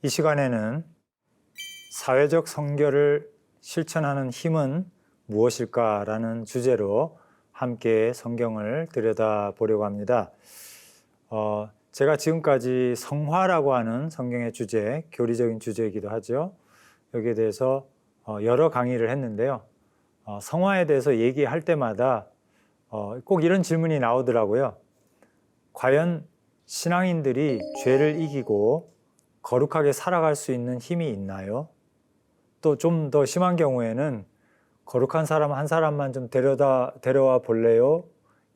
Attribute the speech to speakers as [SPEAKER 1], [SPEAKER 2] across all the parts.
[SPEAKER 1] 이 시간에는 사회적 성결을 실천하는 힘은 무엇일까라는 주제로 함께 성경을 들여다보려고 합니다. 제가 지금까지 성화라고 하는 성경의 주제, 교리적인 주제이기도 하죠. 여기에 대해서 여러 강의를 했는데요. 성화에 대해서 얘기할 때마다 꼭 이런 질문이 나오더라고요. 과연 신앙인들이 죄를 이기고 거룩하게 살아갈 수 있는 힘이 있나요? 또 좀 더 심한 경우에는 거룩한 사람 한 사람만 좀 데려와 볼래요?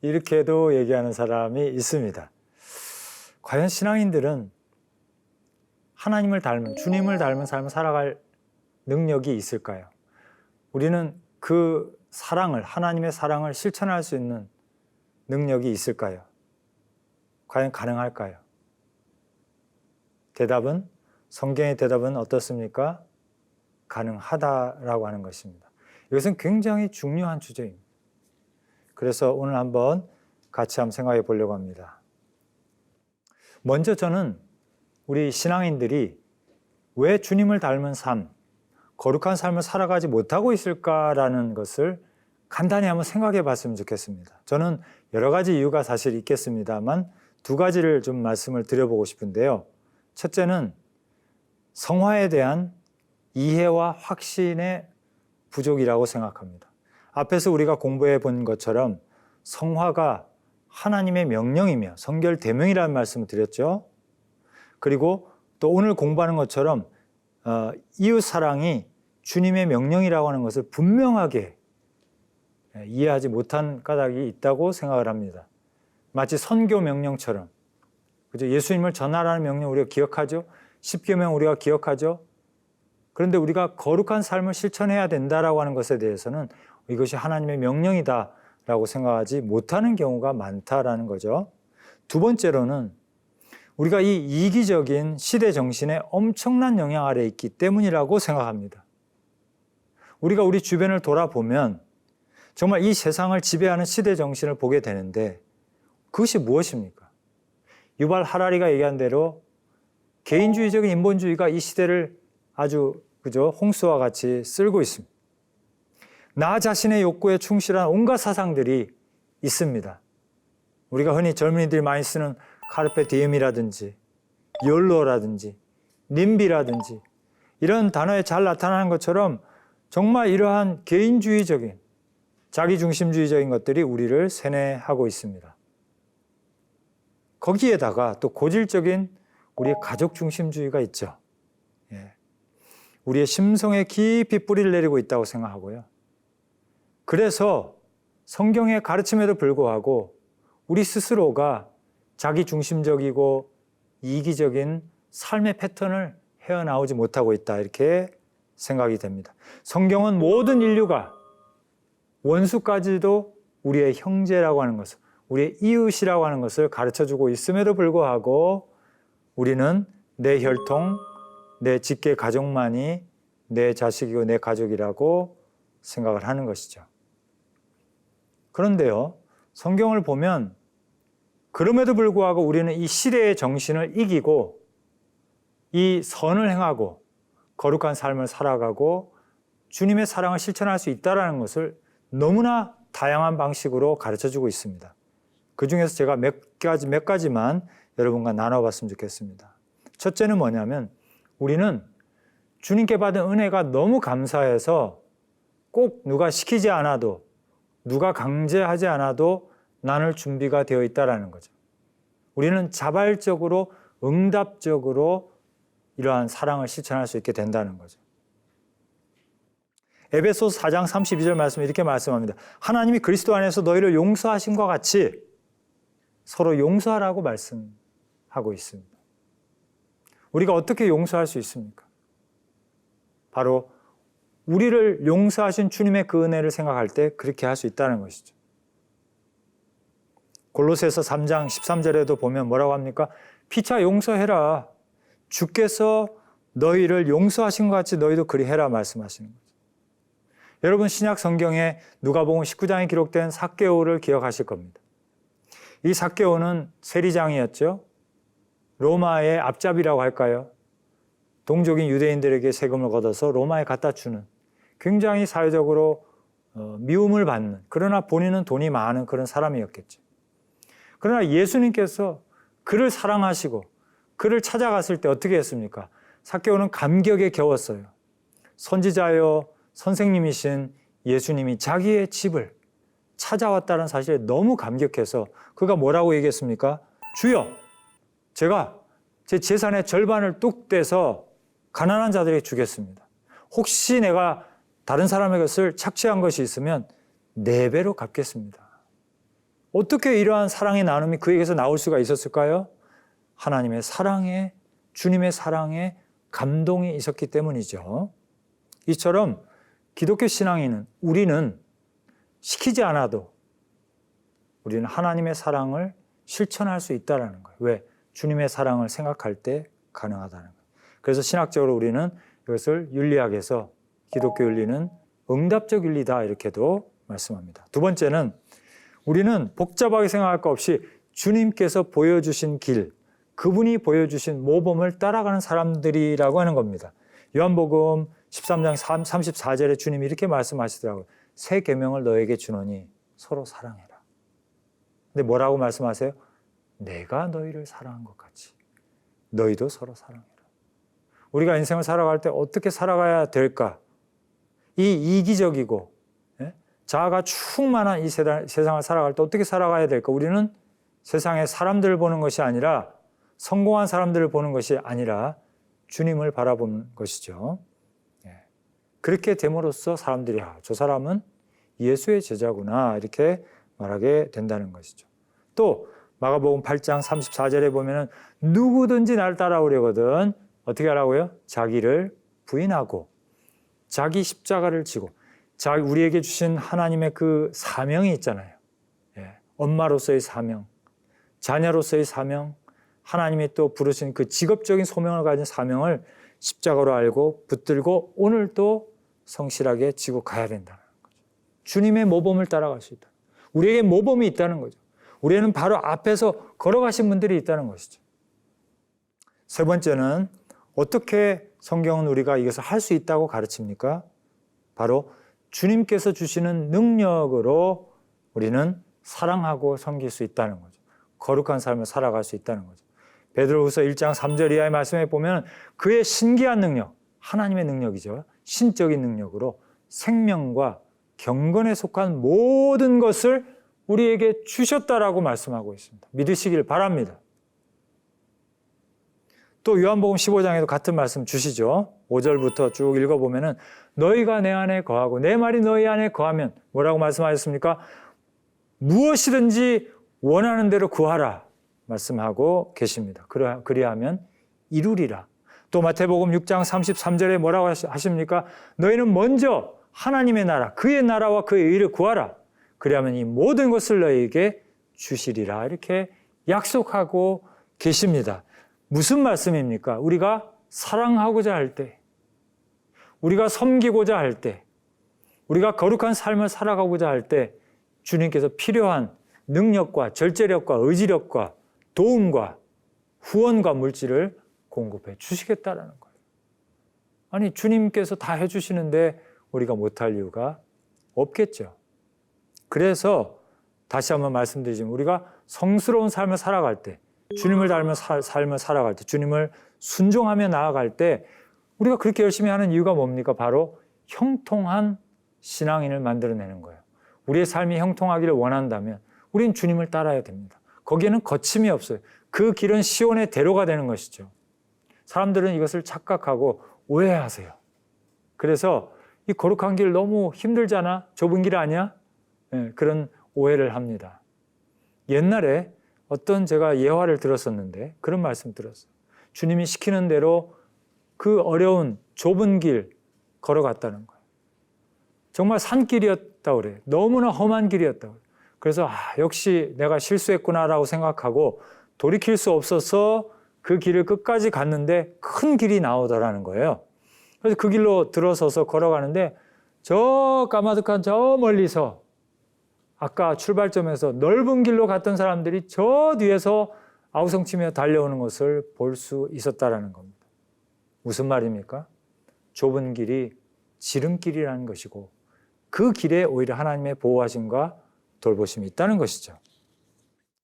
[SPEAKER 1] 이렇게도 얘기하는 사람이 있습니다. 과연 신앙인들은 하나님을 닮은, 주님을 닮은 삶을 살아갈 능력이 있을까요? 우리는 그 사랑을, 하나님의 사랑을 실천할 수 있는 능력이 있을까요? 과연 가능할까요? 성경의 대답은 어떻습니까? 가능하다라고 하는 것입니다. 이것은 굉장히 중요한 주제입니다. 그래서 오늘 한번 같이 생각해 보려고 합니다. 먼저 저는 우리 신앙인들이 왜 주님을 닮은 삶, 거룩한 삶을 살아가지 못하고 있을까라는 것을 간단히 한번 생각해 봤으면 좋겠습니다. 저는 여러 가지 이유가 사실 있겠습니다만 두 가지를 좀 말씀을 드려보고 싶은데요. 첫째는 성화에 대한 이해와 확신의 부족이라고 생각합니다. 앞에서 우리가 공부해 본 것처럼 성화가 하나님의 명령이며 성결 대명이라는 말씀을 드렸죠. 그리고 또 오늘 공부하는 것처럼 이웃 사랑이 주님의 명령이라고 하는 것을 분명하게 이해하지 못한 까닭이 있다고 생각을 합니다. 마치 선교 명령처럼, 그죠? 예수님을 전하라는 명령 우리가 기억하죠. 십계명 우리가 기억하죠. 그런데 우리가 거룩한 삶을 실천해야 된다라고 하는 것에 대해서는 이것이 하나님의 명령이다라고 생각하지 못하는 경우가 많다라는 거죠. 두 번째로는 우리가 이 이기적인 시대 정신에 엄청난 영향 아래에 있기 때문이라고 생각합니다. 우리가 우리 주변을 돌아보면 정말 이 세상을 지배하는 시대 정신을 보게 되는데 그것이 무엇입니까? 유발 하라리가 얘기한 대로 개인주의적인 인본주의가 이 시대를 아주 홍수와 같이 쓸고 있습니다. 나 자신의 욕구에 충실한 온갖 사상들이 있습니다. 우리가 흔히 젊은이들이 많이 쓰는 카르페 디엠이라든지 욜로라든지 님비라든지 이런 단어에 잘 나타나는 것처럼 정말 이러한 개인주의적인 자기중심주의적인 것들이 우리를 세뇌하고 있습니다. 거기에다가 또 고질적인 우리의 가족중심주의가 있죠. 우리의 심성에 깊이 뿌리를 내리고 있다고 생각하고요. 그래서 성경의 가르침에도 불구하고 우리 스스로가 자기중심적이고 이기적인 삶의 패턴을 헤어나오지 못하고 있다 이렇게 생각이 됩니다. 성경은 모든 인류가 원수까지도 우리의 형제라고 하는 것을, 우리의 이웃이라고 하는 것을 가르쳐주고 있음에도 불구하고 우리는 내 혈통, 내 직계 가족만이 내 자식이고 내 가족이라고 생각을 하는 것이죠. 그런데요, 성경을 보면 그럼에도 불구하고 우리는 이 시대의 정신을 이기고 이 선을 행하고 거룩한 삶을 살아가고 주님의 사랑을 실천할 수 있다는 것을 너무나 다양한 방식으로 가르쳐주고 있습니다. 그 중에서 제가 몇 가지만 여러분과 나눠봤으면 좋겠습니다. 첫째는 뭐냐면 우리는 주님께 받은 은혜가 너무 감사해서 꼭 누가 시키지 않아도 누가 강제하지 않아도 나눌 준비가 되어 있다는 거죠. 우리는 자발적으로 응답적으로 이러한 사랑을 실천할 수 있게 된다는 거죠. 에베소서 4장 32절 말씀에 이렇게 말씀합니다. 하나님이 그리스도 안에서 너희를 용서하신 것 같이 서로 용서하라고 말씀하고 있습니다. 우리가 어떻게 용서할 수 있습니까? 바로 우리를 용서하신 주님의 그 은혜를 생각할 때 그렇게 할 수 있다는 것이죠. 골로새서 3장 13절에도 보면 뭐라고 합니까? 피차 용서해라. 주께서 너희를 용서하신 것 같이 너희도 그리 해라 말씀하시는 거죠. 여러분 신약 성경에 누가복음 19장에 기록된 삭개오를 기억하실 겁니다. 이 삭개오는 세리장이었죠. 로마의 앞잡이라고 할까요? 동족인 유대인들에게 세금을 걷어서 로마에 갖다 주는 굉장히 사회적으로 미움을 받는, 그러나 본인은 돈이 많은 그런 사람이었겠죠. 그러나 예수님께서 그를 사랑하시고 그를 찾아갔을 때 어떻게 했습니까? 삭개오는 감격에 겨웠어요. 선지자여 선생님이신 예수님이 자기의 집을 찾아왔다는 사실에 너무 감격해서 그가 뭐라고 얘기했습니까? 주여, 제가 제 재산의 절반을 뚝 떼서 가난한 자들에게 주겠습니다. 혹시 내가 다른 사람의 것을 착취한 것이 있으면 4배로 갚겠습니다. 어떻게 이러한 사랑의 나눔이 그에게서 나올 수가 있었을까요? 하나님의 사랑에, 주님의 사랑에 감동이 있었기 때문이죠. 이처럼 기독교 신앙인은, 우리는 시키지 않아도 우리는 하나님의 사랑을 실천할 수 있다는 거예요. 왜? 주님의 사랑을 생각할 때 가능하다는 거예요. 그래서 신학적으로 우리는 이것을 윤리학에서 기독교 윤리는 응답적 윤리다 이렇게도 말씀합니다. 두 번째는 우리는 복잡하게 생각할 거 없이 주님께서 보여주신 길, 그분이 보여주신 모범을 따라가는 사람들이라고 하는 겁니다. 요한복음 13장 34절에 주님이 이렇게 말씀하시더라고요. 새 계명을 너에게 주노니 서로 사랑해라. 근데 뭐라고 말씀하세요? 내가 너희를 사랑한 것 같이 너희도 서로 사랑해라. 우리가 인생을 살아갈 때 어떻게 살아가야 될까? 이 이기적이고 자아가 충만한 이 세상을 살아갈 때 어떻게 살아가야 될까? 우리는 세상의 사람들을 보는 것이 아니라, 성공한 사람들을 보는 것이 아니라 주님을 바라보는 것이죠. 그렇게 됨으로써 사람들이 저 사람은 예수의 제자구나 이렇게 말하게 된다는 것이죠. 또 마가복음 8장 34절에 보면은 누구든지 날 따라오려거든 어떻게 하라고요? 자기를 부인하고 자기 십자가를 지고, 우리에게 주신 하나님의 그 사명이 있잖아요. 엄마로서의 사명, 자녀로서의 사명, 하나님이 또 부르신 그 직업적인 소명을 가진 사명을 십자가로 알고 붙들고 오늘 또 성실하게 지고 가야 된다는 거죠. 주님의 모범을 따라갈 수 있다. 우리에게 모범이 있다는 거죠. 우리는 바로 앞에서 걸어가신 분들이 있다는 것이죠. 세 번째는 어떻게 성경은 우리가 이것을 할 수 있다고 가르칩니까? 바로 주님께서 주시는 능력으로 우리는 사랑하고 섬길 수 있다는 거죠. 거룩한 삶을 살아갈 수 있다는 거죠. 베드로후서 1장 3절 이하의 말씀에 보면 그의 신기한 능력, 하나님의 능력이죠. 신적인 능력으로 생명과 경건에 속한 모든 것을 우리에게 주셨다라고 말씀하고 있습니다. 믿으시길 바랍니다. 또 요한복음 15장에도 같은 말씀 주시죠. 5절부터 쭉 읽어보면은 너희가 내 안에 거하고 내 말이 너희 안에 거하면 뭐라고 말씀하셨습니까? 무엇이든지 원하는 대로 구하라 말씀하고 계십니다. 그리하면 이루리라. 또 마태복음 6장 33절에 뭐라고 하십니까? 너희는 먼저 하나님의 나라, 그의 나라와 그의 의를 구하라. 그리하면 이 모든 것을 너희에게 주시리라. 이렇게 약속하고 계십니다. 무슨 말씀입니까? 우리가 사랑하고자 할 때, 우리가 섬기고자 할 때, 우리가 거룩한 삶을 살아가고자 할 때 주님께서 필요한 능력과 절제력과 의지력과 도움과 후원과 물질을 공급해 주시겠다라는 거예요. 아니, 주님께서 다 해주시는데 우리가 못할 이유가 없겠죠. 그래서 다시 한번 말씀드리지만 우리가 성스러운 삶을 살아갈 때, 주님을 닮은 삶을 살아갈 때, 주님을 순종하며 나아갈 때 우리가 그렇게 열심히 하는 이유가 뭡니까? 바로 형통한 신앙인을 만들어내는 거예요. 우리의 삶이 형통하기를 원한다면 우리는 주님을 따라야 됩니다. 거기에는 거침이 없어요. 그 길은 시온의 대로가 되는 것이죠. 사람들은 이것을 착각하고 오해하세요. 그래서 이 거룩한 길 너무 힘들잖아? 좁은 길 아니야? 그런 오해를 합니다. 옛날에 어떤 제가 예화를 들었었는데 그런 말씀 들었어요. 주님이 시키는 대로 그 어려운 좁은 길 걸어갔다는 거예요. 정말 산길이었다고 그래요. 너무나 험한 길이었다고 그래요. 그래서 역시 내가 실수했구나라고 생각하고 돌이킬 수 없어서 그 길을 끝까지 갔는데 큰 길이 나오더라는 거예요. 그래서 그 길로 들어서서 걸어가는데 저 까마득한 저 멀리서 아까 출발점에서 넓은 길로 갔던 사람들이 저 뒤에서 아우성치며 달려오는 것을 볼 수 있었다라는 겁니다. 무슨 말입니까? 좁은 길이 지름길이라는 것이고 그 길에 오히려 하나님의 보호하심과 돌보심이 있다는 것이죠.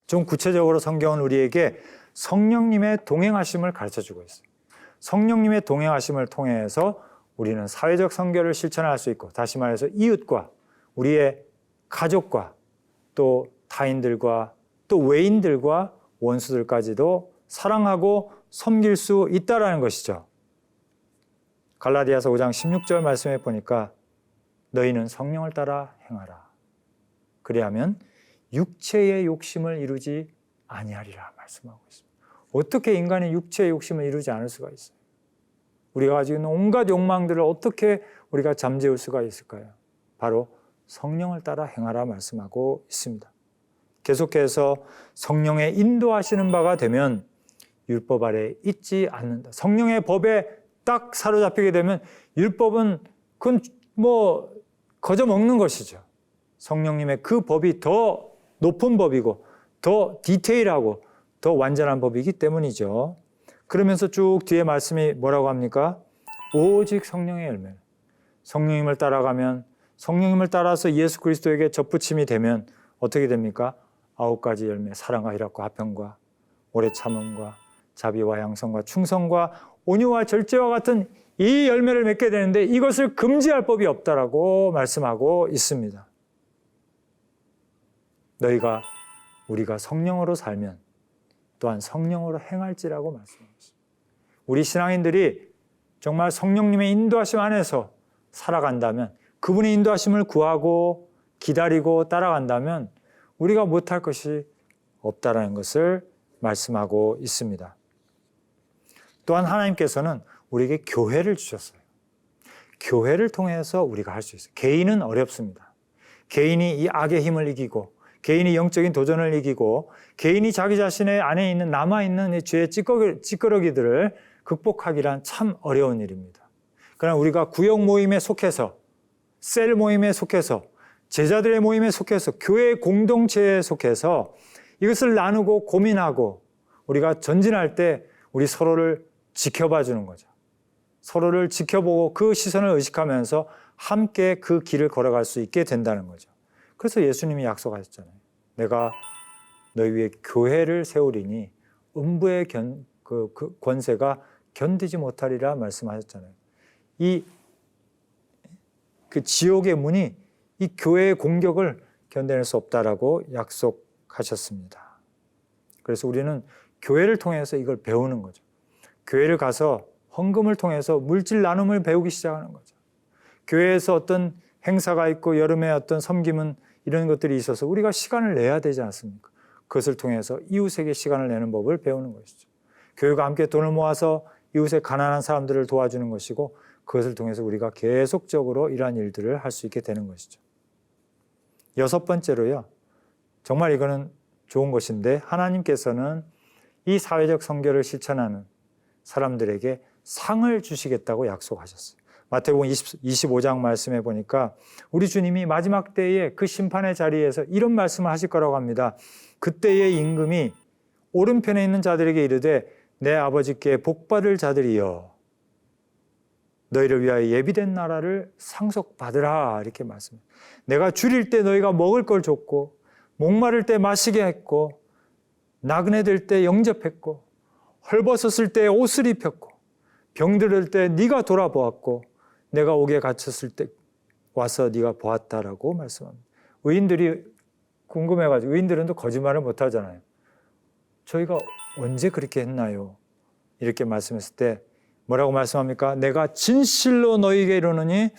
[SPEAKER 1] 좀 구체적으로 성경은 우리에게 성령님의 동행하심을 가르쳐주고 있어요. 성령님의 동행하심을 통해서 우리는 사회적 선교를 실천할 수 있고, 다시 말해서 이웃과 우리의 가족과 또 타인들과 또 외인들과 원수들까지도 사랑하고 섬길 수 있다는 것이죠. 갈라디아서 5장 16절 말씀에 보니까 너희는 성령을 따라 행하라. 그리하면 육체의 욕심을 이루지 아니하리라 말씀하고 있습니다. 어떻게 인간이 육체의 욕심을 이루지 않을 수가 있어요? 우리가 가지고 있는 온갖 욕망들을 어떻게 우리가 잠재울 수가 있을까요? 바로 성령을 따라 행하라 말씀하고 있습니다. 계속해서 성령의 인도하시는 바가 되면 율법 아래 있지 않는다. 성령의 법에 딱 사로잡히게 되면 율법은 그건 거저 먹는 것이죠. 성령님의 그 법이 더 높은 법이고 더 디테일하고 더 완전한 법이기 때문이죠. 그러면서 쭉 뒤에 말씀이 뭐라고 합니까? 오직 성령의 열매. 성령님을 따라가면, 성령님을 따라서 예수 그리스도에게 접붙임이 되면 어떻게 됩니까? 9가지 열매, 사랑과 희락과 화평과 오래 참음과 자비와 양성과 충성과 온유와 절제와 같은 이 열매를 맺게 되는데 이것을 금지할 법이 없다라고 말씀하고 있습니다. 우리가 성령으로 살면 또한 성령으로 행할지라고 말씀하고 있습니다. 우리 신앙인들이 정말 성령님의 인도하심 안에서 살아간다면, 그분의 인도하심을 구하고 기다리고 따라간다면 우리가 못할 것이 없다라는 것을 말씀하고 있습니다. 또한 하나님께서는 우리에게 교회를 주셨어요. 교회를 통해서 우리가 할 수 있어요. 개인은 어렵습니다. 개인이 이 악의 힘을 이기고, 개인이 영적인 도전을 이기고, 개인이 자기 자신의 안에 있는 남아있는 이 죄의 찌꺼러기들을 극복하기란 참 어려운 일입니다. 그러나 우리가 구역 모임에 속해서, 셀 모임에 속해서, 제자들의 모임에 속해서, 교회 공동체에 속해서 이것을 나누고 고민하고 우리가 전진할 때 우리 서로를 지켜봐 주는 거죠. 서로를 지켜보고 그 시선을 의식하면서 함께 그 길을 걸어갈 수 있게 된다는 거죠. 그래서 예수님이 약속하셨잖아요. 내가 너희 위에 교회를 세우리니 음부의 그 권세가 견디지 못하리라 말씀하셨잖아요. 그 지옥의 문이 이 교회의 공격을 견뎌낼 수 없다라고 약속하셨습니다. 그래서 우리는 교회를 통해서 이걸 배우는 거죠. 교회를 가서 헌금을 통해서 물질 나눔을 배우기 시작하는 거죠. 교회에서 어떤 행사가 있고 여름에 어떤 섬김은 이런 것들이 있어서 우리가 시간을 내야 되지 않습니까? 그것을 통해서 이웃에게 시간을 내는 법을 배우는 것이죠. 교회가 함께 돈을 모아서 이웃의 가난한 사람들을 도와주는 것이고 그것을 통해서 우리가 계속적으로 이러한 일들을 할 수 있게 되는 것이죠. 6번째로요. 정말 이거는 좋은 것인데 하나님께서는 이 사회적 선교를 실천하는 사람들에게 상을 주시겠다고 약속하셨어요. 마태복음 25장 말씀해 보니까 우리 주님이 마지막 때에 그 심판의 자리에서 이런 말씀을 하실 거라고 합니다. 그때의 임금이 오른편에 있는 자들에게 이르되 내 아버지께 복받을 자들이여 너희를 위하여 예비된 나라를 상속받으라 이렇게 말씀해요. 내가 줄일 때 너희가 먹을 걸 줬고 목마를 때 마시게 했고 나그네 될 때 영접했고 헐벗었을 때 옷을 입혔고 병들을 때 네가 돌아보았고 내가 옥에 갇혔을 때 와서 네가 보았다라고 말씀합니다. 의인들이 궁금해가지고 의인들은 또 거짓말을 못하잖아요. 저희가 언제 그렇게 했나요? 이렇게 말씀했을 때 뭐라고 말씀합니까? 내가 진실로 너희에게 이르노니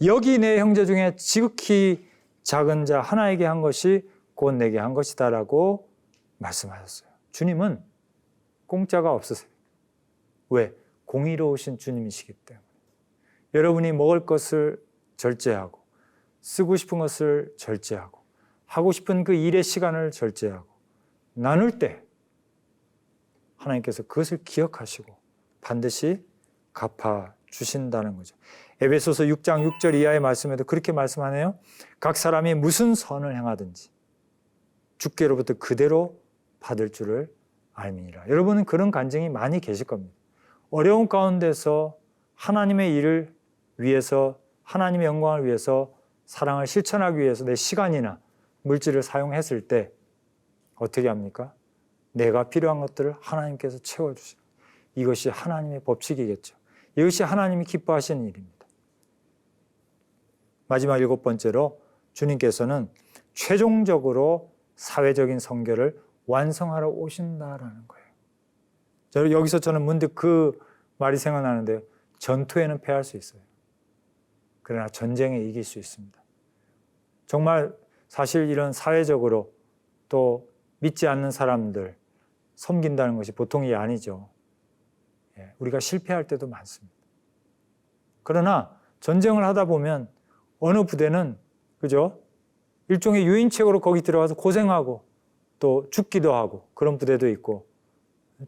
[SPEAKER 1] 여기 내 형제 중에 지극히 작은 자 하나에게 한 것이 곧 내게 한 것이다 라고 말씀하셨어요. 주님은 공짜가 없으세요. 왜? 공의로우신 주님이시기 때문에. 여러분이 먹을 것을 절제하고 쓰고 싶은 것을 절제하고 하고 싶은 그 일의 시간을 절제하고 나눌 때 하나님께서 그것을 기억하시고 반드시 갚아주신다는 거죠. 에베소서 6장 6절 이하의 말씀에도 그렇게 말씀하네요. 각 사람이 무슨 선을 행하든지 주께로부터 그대로 받을 줄을 알미니라. 여러분은 그런 간증이 많이 계실 겁니다. 어려운 가운데서 하나님의 일을 위해서, 하나님의 영광을 위해서, 사랑을 실천하기 위해서 내 시간이나 물질을 사용했을 때 어떻게 합니까? 내가 필요한 것들을 하나님께서 채워주시고, 이것이 하나님의 법칙이겠죠. 이것이 하나님이 기뻐하시는 일입니다. 마지막 7번째로 주님께서는 최종적으로 사회적인 성결을 완성하러 오신다라는 거예요. 여기서 저는 문득 그 말이 생각나는데요. 전투에는 패할 수 있어요. 그러나 전쟁에 이길 수 있습니다. 정말 사실 이런 사회적으로 또 믿지 않는 사람들 섬긴다는 것이 보통 일이 아니죠. 우리가 실패할 때도 많습니다. 그러나 전쟁을 하다 보면 어느 부대는 그죠? 일종의 유인책으로 거기 들어가서 고생하고 또 죽기도 하고 그런 부대도 있고,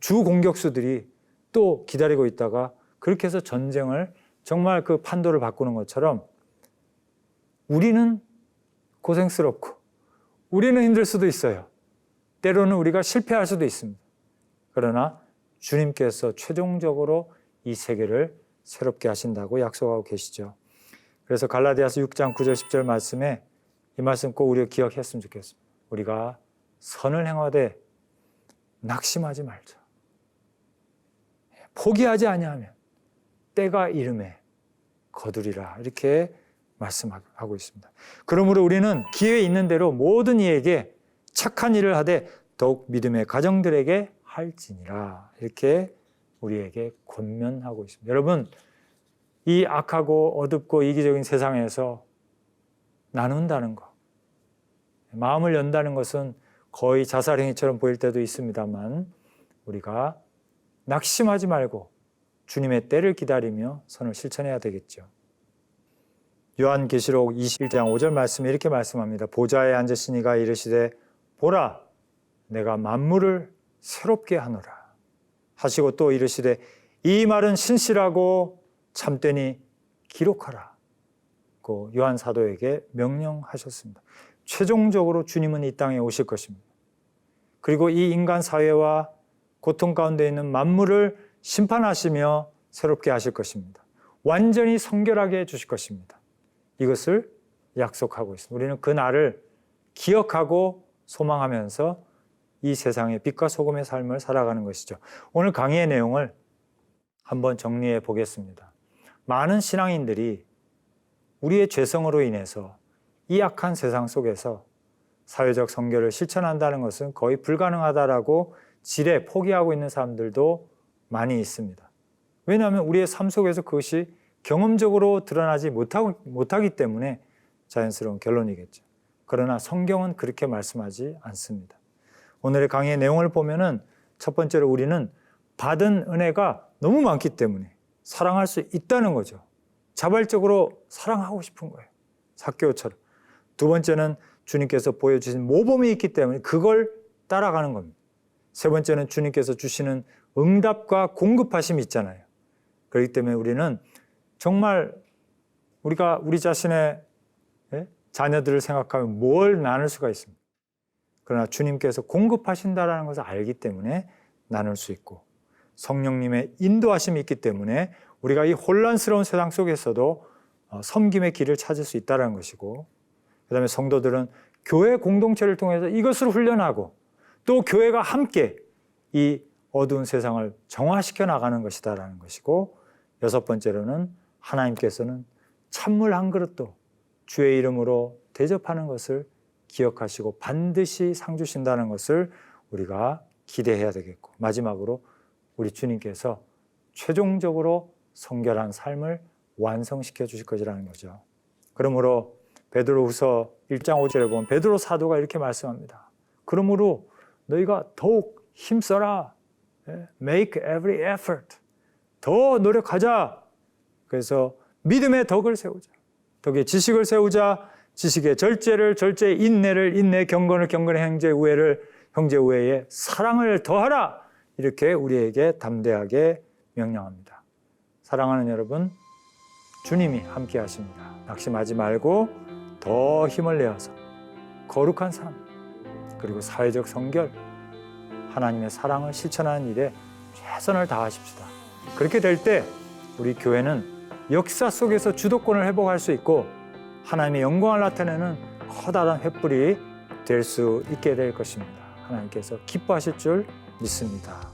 [SPEAKER 1] 주 공격수들이 또 기다리고 있다가 그렇게 해서 전쟁을 정말 그 판도를 바꾸는 것처럼 우리는 고생스럽고 우리는 힘들 수도 있어요. 때로는 우리가 실패할 수도 있습니다. 그러나 주님께서 최종적으로 이 세계를 새롭게 하신다고 약속하고 계시죠. 그래서 갈라디아서 6장 9절 10절 말씀에 이 말씀 꼭 우리가 기억했으면 좋겠습니다. 우리가 선을 행하되 낙심하지 말자. 포기하지 아니하면 때가 이름에 거두리라, 이렇게 말씀하고 있습니다. 그러므로 우리는 기회 있는 대로 모든 이에게 착한 일을 하되 더욱 믿음의 가정들에게 할지니라, 이렇게 우리에게 권면하고 있습니다. 여러분, 이 악하고 어둡고 이기적인 세상에서 나눈다는 것, 마음을 연다는 것은 거의 자살행위처럼 보일 때도 있습니다만 우리가 낙심하지 말고 주님의 때를 기다리며 선을 실천해야 되겠죠. 요한계시록 21장 5절 말씀에 이렇게 말씀합니다. 보좌에 앉으신 이가 이르시되 보라, 내가 만물을 새롭게 하노라 하시고 또 이르시되 이 말은 신실하고 참되니 기록하라. 그 요한 사도에게 명령하셨습니다. 최종적으로 주님은 이 땅에 오실 것입니다. 그리고 이 인간 사회와 고통 가운데 있는 만물을 심판하시며 새롭게 하실 것입니다. 완전히 성결하게 해주실 것입니다. 이것을 약속하고 있습니다. 우리는 그 날을 기억하고 소망하면서 이 세상의 빛과 소금의 삶을 살아가는 것이죠. 오늘 강의의 내용을 한번 정리해 보겠습니다. 많은 신앙인들이 우리의 죄성으로 인해서 이 악한 세상 속에서 사회적 성결을 실천한다는 것은 거의 불가능하다라고 지레 포기하고 있는 사람들도 많이 있습니다. 왜냐하면 우리의 삶 속에서 그것이 경험적으로 드러나지 못하기 때문에 자연스러운 결론이겠죠. 그러나 성경은 그렇게 말씀하지 않습니다. 오늘의 강의의 내용을 보면은 첫 번째로 우리는 받은 은혜가 너무 많기 때문에 사랑할 수 있다는 거죠. 자발적으로 사랑하고 싶은 거예요. 삭개오처럼. 두 번째는 주님께서 보여주신 모범이 있기 때문에 그걸 따라가는 겁니다. 세 번째는 주님께서 주시는 응답과 공급하심이 있잖아요. 그렇기 때문에 우리는 정말 우리가 우리 자신의 자녀들을 생각하면 뭘 나눌 수가 있습니다. 그러나 주님께서 공급하신다는 것을 알기 때문에 나눌 수 있고, 성령님의 인도하심이 있기 때문에 우리가 이 혼란스러운 세상 속에서도 섬김의 길을 찾을 수 있다는 것이고, 그 다음에 성도들은 교회 공동체를 통해서 이것을 훈련하고 또 교회가 함께 이 어두운 세상을 정화시켜 나가는 것이다라는 것이고, 여섯 번째로는 하나님께서는 찬물 한 그릇도 주의 이름으로 대접하는 것을 기억하시고 반드시 상 주신다는 것을 우리가 기대해야 되겠고, 마지막으로 우리 주님께서 최종적으로 성결한 삶을 완성시켜 주실 것이라는 거죠. 그러므로 베드로후서 1장 5절에 보면 베드로 사도가 이렇게 말씀합니다. 그러므로 너희가 더욱 힘써라. Make every effort. 더 노력하자. 그래서 믿음의 덕을 세우자. 덕의 지식을 세우자. 지식의 절제를, 절제의 인내를, 인내 경건을, 경건의 형제 우애를, 형제 우애의 사랑을 더하라. 이렇게 우리에게 담대하게 명령합니다. 사랑하는 여러분, 주님이 함께 하십니다. 낙심하지 말고 더 힘을 내어서 거룩한 삶, 그리고 사회적 성결, 하나님의 사랑을 실천하는 일에 최선을 다하십시다. 그렇게 될 때 우리 교회는 역사 속에서 주도권을 회복할 수 있고 하나님의 영광을 나타내는 커다란 횃불이 될 수 있게 될 것입니다. 하나님께서 기뻐하실 줄 믿습니다.